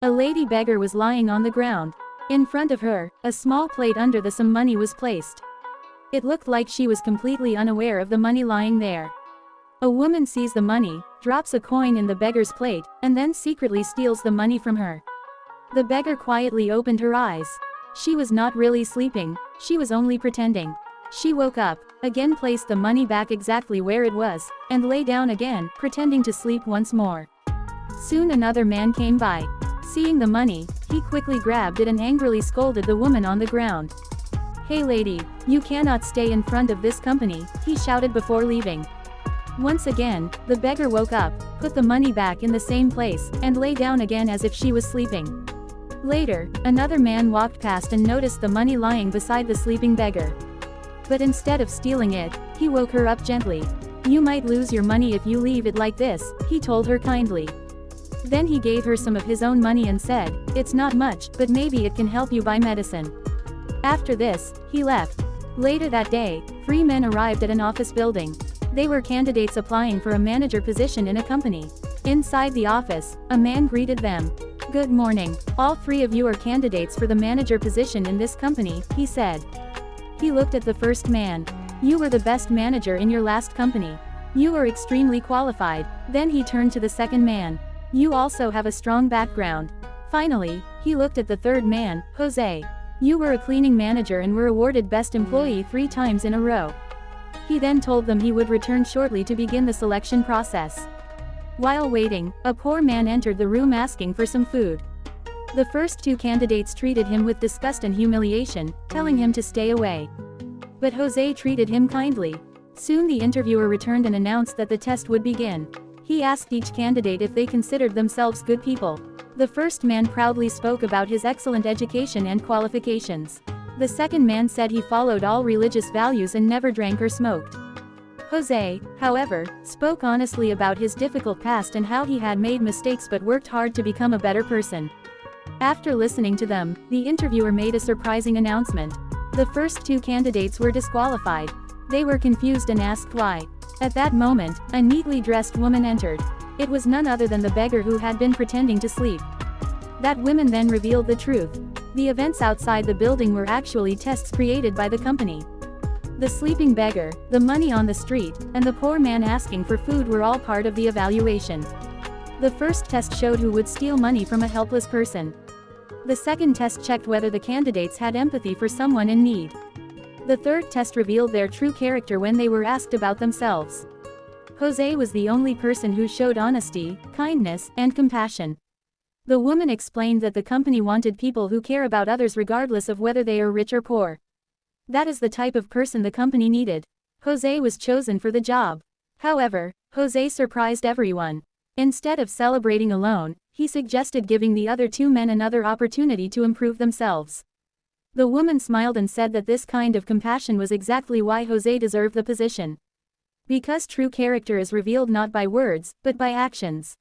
A lady beggar was lying on the ground. In front of her, a small plate under the some money was placed. It looked like she was completely unaware of the money lying there. A woman sees the money, drops a coin in the beggar's plate, and then secretly steals the money from her. The beggar quietly opened her eyes. She was not really sleeping, she was only pretending. She woke up, again placed the money back exactly where it was, and lay down again, pretending to sleep once more. Soon another man came by. Seeing the money, he quickly grabbed it and angrily scolded the woman on the ground. "Hey lady, you cannot stay in front of this company," he shouted before leaving. Once again, the beggar woke up, put the money back in the same place, and lay down again as if she was sleeping. Later, another man walked past and noticed the money lying beside the sleeping beggar. But instead of stealing it, he woke her up gently. "You might lose your money if you leave it like this," he told her kindly. Then he gave her some of his own money and said, "It's not much, but maybe it can help you buy medicine." After this, he left. Later that day, 3 men arrived at an office building. They were candidates applying for a manager position in a company. Inside the office, a man greeted them. "Good morning. All 3 of you are candidates for the manager position in this company," he said. He looked at the first man. "You were the best manager in your last company. You are extremely qualified." Then he turned to the second man. "You also have a strong background." Finally, he looked at the third man, "Jose. You were a cleaning manager and were awarded best employee 3 times in a row." He then told them he would return shortly to begin the selection process. While waiting, a poor man entered the room asking for some food. The first 2 candidates treated him with disgust and humiliation, telling him to stay away. But Jose treated him kindly. Soon the interviewer returned and announced that the test would begin. He asked each candidate if they considered themselves good people. The first man proudly spoke about his excellent education and qualifications. The second man said he followed all religious values and never drank or smoked. Jose, however, spoke honestly about his difficult past and how he had made mistakes but worked hard to become a better person. After listening to them, the interviewer made a surprising announcement. The first 2 candidates were disqualified. They were confused and asked why. At that moment, a neatly dressed woman entered. It was none other than the beggar who had been pretending to sleep. That woman then revealed the truth. The events outside the building were actually tests created by the company. The sleeping beggar, the money on the street, and the poor man asking for food were all part of the evaluation. The first test showed who would steal money from a helpless person. The second test checked whether the candidates had empathy for someone in need. The third test revealed their true character when they were asked about themselves. Jose was the only person who showed honesty, kindness, and compassion. The woman explained that the company wanted people who care about others regardless of whether they are rich or poor. That is the type of person the company needed. Jose was chosen for the job. However, Jose surprised everyone. Instead of celebrating alone, he suggested giving the other 2 men another opportunity to improve themselves. The woman smiled and said that this kind of compassion was exactly why Jose deserved the position. Because true character is revealed not by words, but by actions.